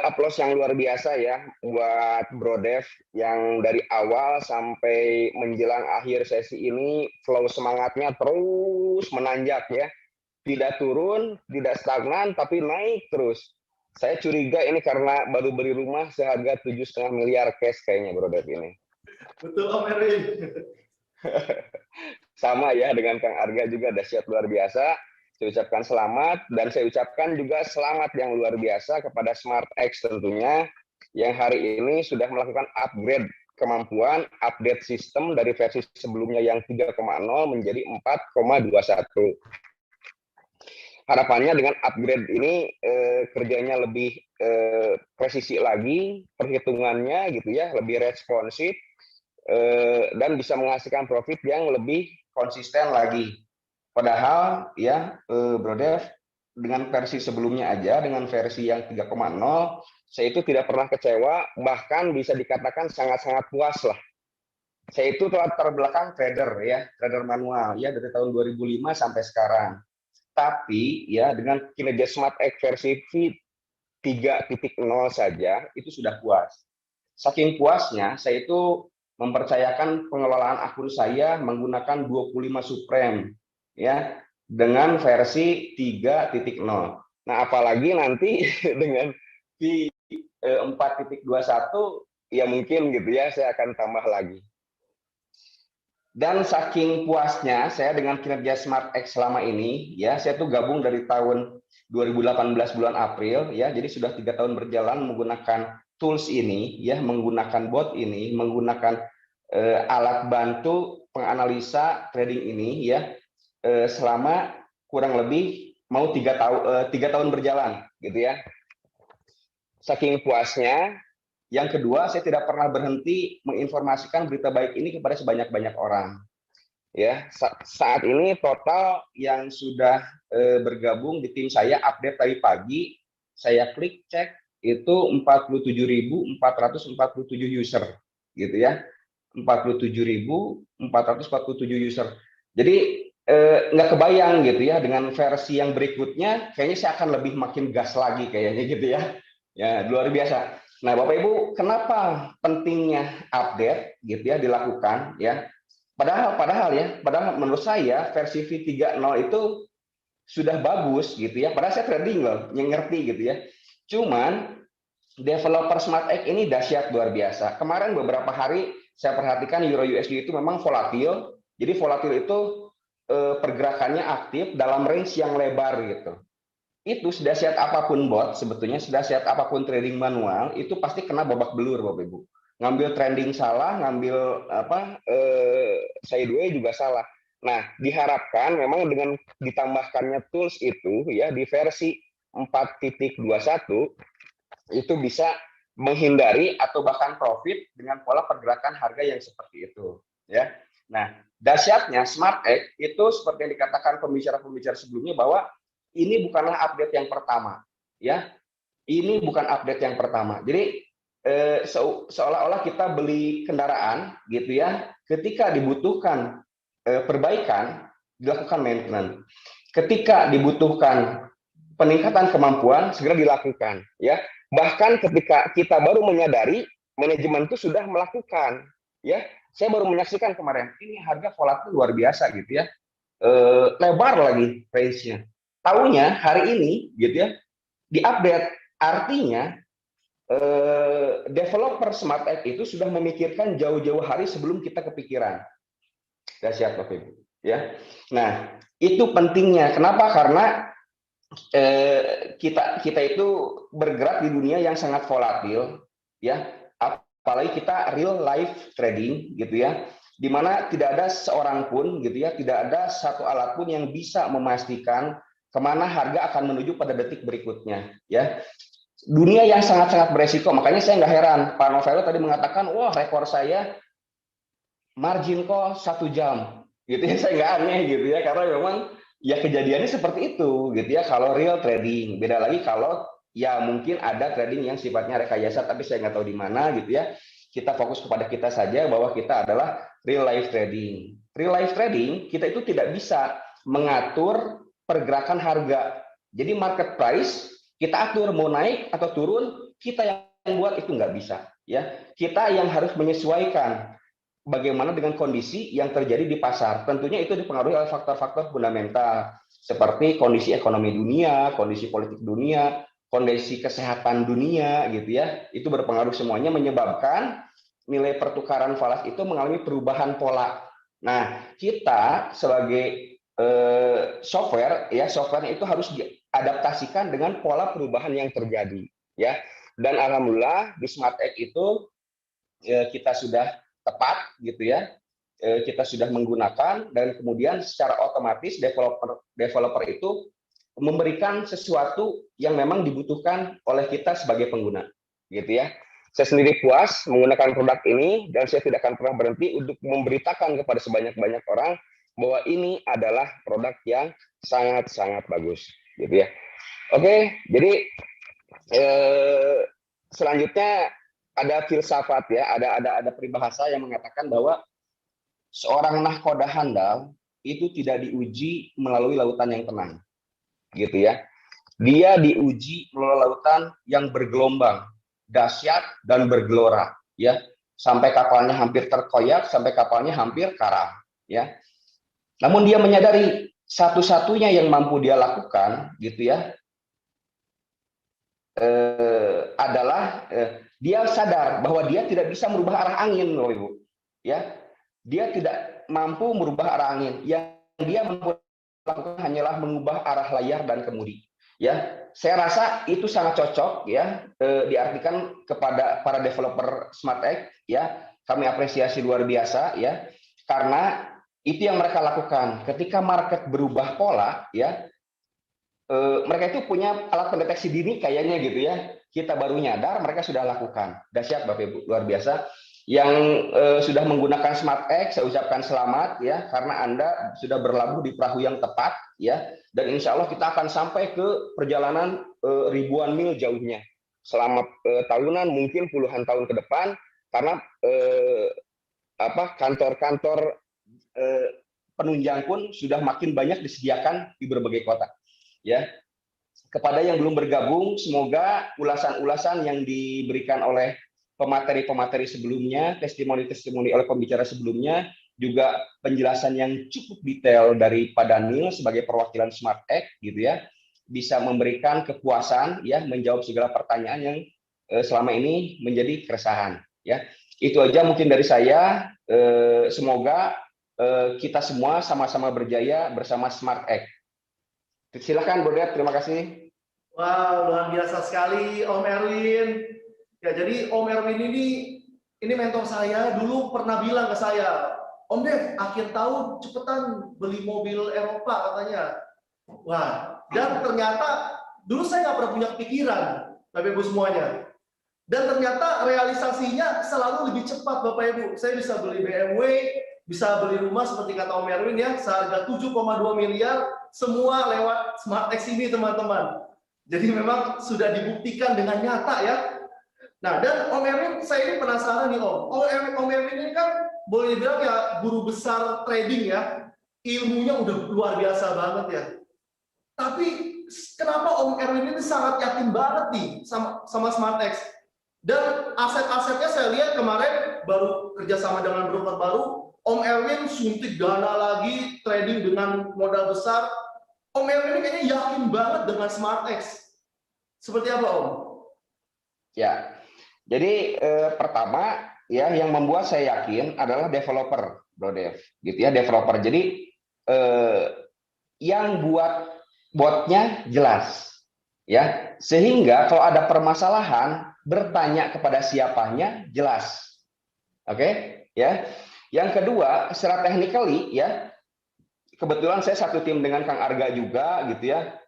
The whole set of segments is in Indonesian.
Applause yang luar biasa ya buat Bro Dev yang dari awal sampai menjelang akhir sesi ini flow semangatnya terus menanjak ya. Tidak turun, tidak stagnan, tapi naik terus. Saya curiga ini karena baru beli rumah seharga 7,5 miliar cash kayaknya Bro Dev ini. Betul Om Erwin. Sama ya dengan Kang Arga juga dahsyat luar biasa. Saya ucapkan selamat dan saya ucapkan juga selamat yang luar biasa kepada SmartX tentunya yang hari ini sudah melakukan upgrade kemampuan, update sistem dari versi sebelumnya yang 3,0 menjadi 4,21. Harapannya dengan upgrade ini kerjanya lebih presisi lagi, perhitungannya gitu ya, lebih responsif dan bisa menghasilkan profit yang lebih konsisten lagi. Padahal ya Bro Dev dengan versi sebelumnya aja dengan versi yang 3,0 saya itu tidak pernah kecewa, bahkan bisa dikatakan sangat-sangat puas lah. Saya itu latar belakang trader ya, trader manual ya dari tahun 2005 sampai sekarang. Tapi ya dengan kinerja SmartX versi V3.0 saja itu sudah puas. Saking puasnya saya itu mempercayakan pengelolaan akun saya menggunakan 25 Supreme ya dengan versi 3.0. Nah, apalagi nanti dengan V4.21 ya mungkin gitu ya saya akan tambah lagi. Dan saking puasnya saya dengan kinerja SmartX selama ini, ya saya tuh gabung dari tahun 2018 bulan April, ya jadi sudah 3 tahun berjalan menggunakan tools ini, ya menggunakan bot ini, menggunakan alat bantu penganalisa trading ini, ya selama kurang lebih mau 3 tahun berjalan, gitu ya. Saking puasnya. Yang kedua, saya tidak pernah berhenti menginformasikan berita baik ini kepada sebanyak-banyak orang. Ya, saat ini total yang sudah bergabung di tim saya update tadi pagi, saya klik cek itu 47.447 user, gitu ya. 47.447 user. Jadi nggak kebayang gitu ya dengan versi yang berikutnya, kayaknya saya akan lebih makin gas lagi kayaknya gitu ya. Ya luar biasa. Nah, Bapak Ibu, kenapa pentingnya update gitu ya dilakukan ya? Padahal menurut saya versi V3.0 itu sudah bagus gitu ya. Padahal saya trading loh, yang ngerti gitu ya. Cuman developer SmartX ini dahsyat luar biasa. Kemarin beberapa hari saya perhatikan Euro USD itu memang volatil. Jadi volatil itu pergerakannya aktif dalam range yang lebar gitu. Itu sedahsyat apapun bot sebetulnya, sedahsyat apapun trading manual itu pasti kena babak belur Bapak Ibu. Ngambil trending salah, ngambil sideways juga salah. Nah, diharapkan memang dengan ditambahkannya tools itu ya di versi 4.21 itu bisa menghindari atau bahkan profit dengan pola pergerakan harga yang seperti itu ya. Nah, dahsyatnya SmartX itu seperti yang dikatakan pembicara-pembicara sebelumnya bahwa ini bukanlah update yang pertama, ya. Ini bukan update yang pertama. Jadi seolah-olah kita beli kendaraan, gitu ya. Ketika dibutuhkan perbaikan, dilakukan maintenance. Ketika dibutuhkan peningkatan kemampuan, segera dilakukan, ya. Bahkan ketika kita baru menyadari, manajemen itu sudah melakukan, ya. Saya baru menyaksikan kemarin, ini harga volatil luar biasa, gitu ya. Lebar lagi range-nya. Tahunya hari ini gitu ya diupdate, artinya developer SmartX itu sudah memikirkan jauh-jauh hari sebelum kita kepikiran. Dahsyat Bapak Ibu ya. Nah, itu pentingnya. Kenapa? Karena kita itu bergerak di dunia yang sangat volatil ya. Apalagi kita real life trading gitu ya. Di mana tidak ada seorang pun gitu ya, tidak ada satu alat pun yang bisa memastikan kemana harga akan menuju pada detik berikutnya ya. Dunia yang sangat-sangat beresiko, makanya saya nggak heran Pak Novello tadi mengatakan wah rekor saya margin call 1 jam gitu ya. Saya nggak aneh gitu ya, karena memang ya kejadiannya seperti itu gitu ya kalau real trading. Beda lagi kalau ya mungkin ada trading yang sifatnya rekayasa tapi saya nggak tahu di mana gitu ya. Kita fokus kepada kita saja bahwa kita adalah real life trading. Real life trading kita itu tidak bisa mengatur pergerakan harga. Jadi market price kita atur mau naik atau turun, kita yang buat itu nggak bisa. Ya, kita yang harus menyesuaikan bagaimana dengan kondisi yang terjadi di pasar. Tentunya itu dipengaruhi oleh faktor-faktor fundamental seperti kondisi ekonomi dunia, kondisi politik dunia, kondisi kesehatan dunia, gitu ya. Itu berpengaruh semuanya menyebabkan nilai pertukaran falas itu mengalami perubahan pola. Nah, kita sebagai software, ya software itu harus diadaptasikan dengan pola perubahan yang terjadi, ya. Dan alhamdulillah di Smart Egg itu kita sudah tepat gitu ya, kita sudah menggunakan dan kemudian secara otomatis developer itu memberikan sesuatu yang memang dibutuhkan oleh kita sebagai pengguna gitu ya. Saya sendiri puas menggunakan produk ini dan saya tidak akan pernah berhenti untuk memberitakan kepada sebanyak-banyak orang bahwa ini adalah produk yang sangat-sangat bagus gitu ya. Oke, jadi selanjutnya ada filsafat ya, ada peribahasa yang mengatakan bahwa seorang nahkoda handal itu tidak diuji melalui lautan yang tenang, gitu ya. Dia diuji melalui lautan yang bergelombang, dahsyat dan bergelora, ya. Sampai kapalnya hampir terkoyak, sampai kapalnya hampir karam, ya. Namun dia menyadari satu-satunya yang mampu dia lakukan, gitu ya, adalah dia sadar bahwa dia tidak bisa merubah arah angin, loh Ibu. Ya, dia tidak mampu merubah arah angin. Yang dia mampu lakukan hanyalah mengubah arah layar dan kemudi. Ya, saya rasa itu sangat cocok ya diartikan kepada para developer Smart Egg ya. Kami apresiasi luar biasa ya. Karena itu yang mereka lakukan. Ketika market berubah pola ya, mereka itu punya alat pendeteksi dini kayaknya gitu ya. Kita baru nyadar, mereka sudah lakukan. Dahsyat Bapak Ibu, luar biasa. Yang sudah menggunakan Smart Egg, saya ucapkan selamat ya, karena Anda sudah berlabuh di perahu yang tepat ya. Dan insya Allah kita akan sampai ke perjalanan ribuan mil jauhnya. Selama tahunan, mungkin puluhan tahun ke depan, karena kantor-kantor penunjang pun sudah makin banyak disediakan di berbagai kota. Ya, kepada yang belum bergabung, semoga ulasan-ulasan yang diberikan oleh pemateri-pemateri sebelumnya, testimoni-testimoni oleh pembicara sebelumnya, juga penjelasan yang cukup detail dari Pak Daniel sebagai perwakilan Smart Egg, gitu ya, bisa memberikan kepuasan, ya, menjawab segala pertanyaan yang selama ini menjadi keresahan. Ya, itu aja mungkin dari saya. Semoga kita semua sama-sama berjaya bersama Smart Egg. Silakan, Bro Dep, terima kasih. Wow, luar biasa sekali Om Erwin. Ya, jadi Om Erwin ini mentor saya, dulu pernah bilang ke saya, Om Dev, akhir tahun cepetan beli mobil Eropa katanya. Wah, dan ternyata dulu saya nggak pernah punya pikiran, Bapak Ibu semuanya. Dan ternyata realisasinya selalu lebih cepat, Bapak Ibu. Saya bisa beli BMW, bisa beli rumah seperti kata Om Erwin ya, seharga 7,2 miliar, semua lewat Smart X ini, teman-teman. Jadi memang sudah dibuktikan dengan nyata ya. Nah, dan Om Erwin, saya ini penasaran nih Om. Om Erwin ini kan boleh dibilang ya guru besar trading ya. Ilmunya udah luar biasa banget ya. Tapi kenapa Om Erwin ini sangat yakin banget nih sama SmartX? Dan aset-asetnya saya lihat kemarin baru kerjasama dengan broker baru, Om Erwin suntik dana lagi, trading dengan modal besar. Om Erwin ini kayaknya yakin banget dengan SmartX. Seperti apa Om? Ya, jadi pertama ya yang membuat saya yakin adalah developer, Bro Dev, gitu ya, developer. Jadi yang buat botnya jelas, ya, sehingga kalau ada permasalahan bertanya kepada siapanya jelas. Oke, ya. Yang kedua, secara technically ya, kebetulan saya satu tim dengan Kang Arga juga gitu ya.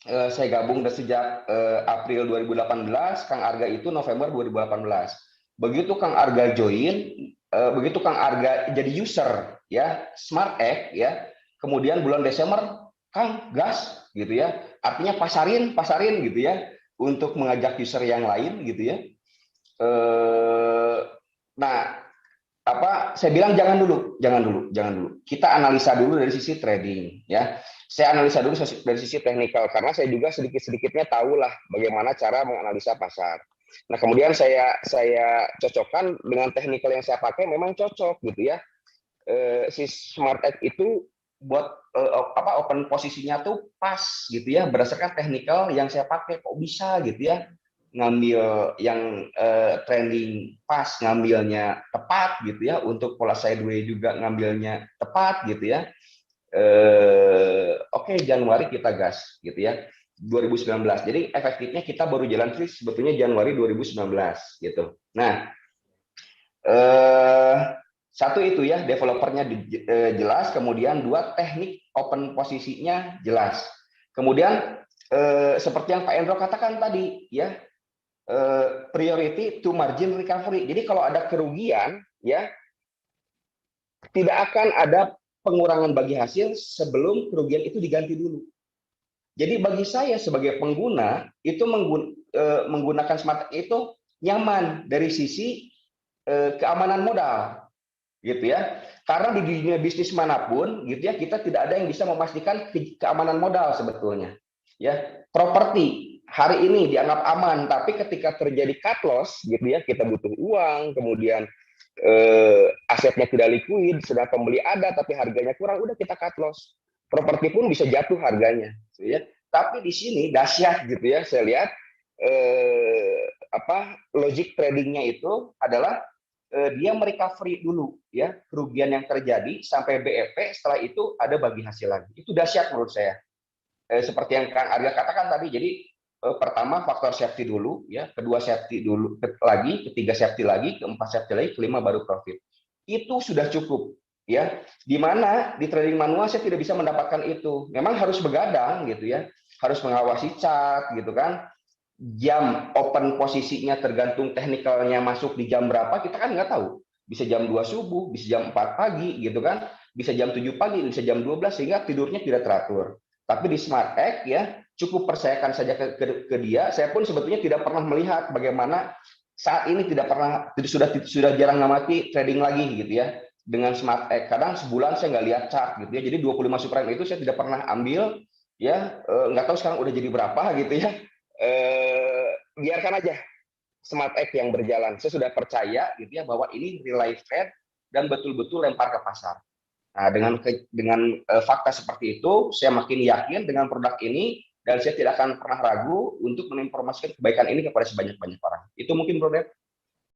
Saya gabung sejak April 2018, Kang Arga itu November 2018. Begitu Kang Arga join, begitu Kang Arga jadi user ya Smart Egg ya, kemudian bulan Desember Kang gas gitu ya, artinya pasarin gitu ya untuk mengajak user yang lain gitu ya. Nah, Saya bilang jangan dulu. Kita analisa dulu dari sisi trading, ya. Saya analisa dulu dari sisi teknikal karena saya juga sedikit-sedikitnya tahulah bagaimana cara menganalisa pasar. Nah, kemudian saya cocokkan dengan teknikal yang saya pakai memang cocok gitu ya. Si Smart Egg itu buat open posisinya tuh pas gitu ya berdasarkan teknikal yang saya pakai, kok bisa gitu ya ngambil yang trending pas, ngambilnya tepat gitu ya, untuk pola sideways juga ngambilnya tepat gitu ya. Oke, Januari kita gas gitu ya, 2019. Jadi efektifnya kita baru jalan sih sebetulnya Januari 2019 gitu. Nah, satu itu ya, developernya jelas, kemudian dua, teknik open posisinya jelas. Kemudian seperti yang Pak Endro katakan tadi ya, priority to margin recovery. Jadi kalau ada kerugian ya, tidak akan ada pengurangan bagi hasil sebelum kerugian itu diganti dulu. Jadi bagi saya sebagai pengguna itu menggunakan smart itu nyaman dari sisi keamanan modal gitu ya. Karena di dunia bisnis manapun gitu ya, kita tidak ada yang bisa memastikan keamanan modal sebetulnya. Ya, properti hari ini dianggap aman, tapi ketika terjadi cut loss gitu ya, kita butuh uang, kemudian asetnya tidak likuid, sedang pembeli ada tapi harganya kurang, udah kita cut loss. Properti pun bisa jatuh harganya, gitu ya. Tapi di sini dahsyat gitu ya, saya lihat logic tradingnya itu adalah dia merecovery dulu ya kerugian yang terjadi sampai BEP, setelah itu ada bagi hasil lagi. Itu dahsyat menurut saya. Seperti yang Kang Arya katakan tadi, jadi pertama faktor safety dulu ya, kedua safety dulu lagi, ketiga safety lagi, keempat safety lagi, kelima baru profit. Itu sudah cukup ya. Di mana di trading manual saya tidak bisa mendapatkan itu. Memang harus begadang gitu ya. Harus mengawasi chart gitu kan. Jam open posisinya tergantung teknikalnya masuk di jam berapa, kita kan nggak tahu. Bisa jam 2 subuh, bisa jam 4 pagi gitu kan. Bisa jam 7 pagi, bisa jam 12, sehingga tidurnya tidak teratur. Tapi di Smart Egg ya, cukup percayakan saja ke dia. Saya pun sebetulnya tidak pernah melihat bagaimana saat ini, sudah jarang ngamati trading lagi gitu ya dengan Smart Egg. Kadang sebulan saya nggak lihat chart gitu ya. Jadi 25 supreme itu saya tidak pernah ambil ya, nggak tahu sekarang udah jadi berapa gitu ya. Biarkan aja Smart Egg yang berjalan. Saya sudah percaya gitu ya bahwa ini real life trade dan betul-betul lempar ke pasar. Nah, dengan fakta seperti itu, saya makin yakin dengan produk ini dan saya tidak akan pernah ragu untuk menginformasikan kebaikan ini kepada sebanyak-banyak orang. Itu mungkin, Bro Dep.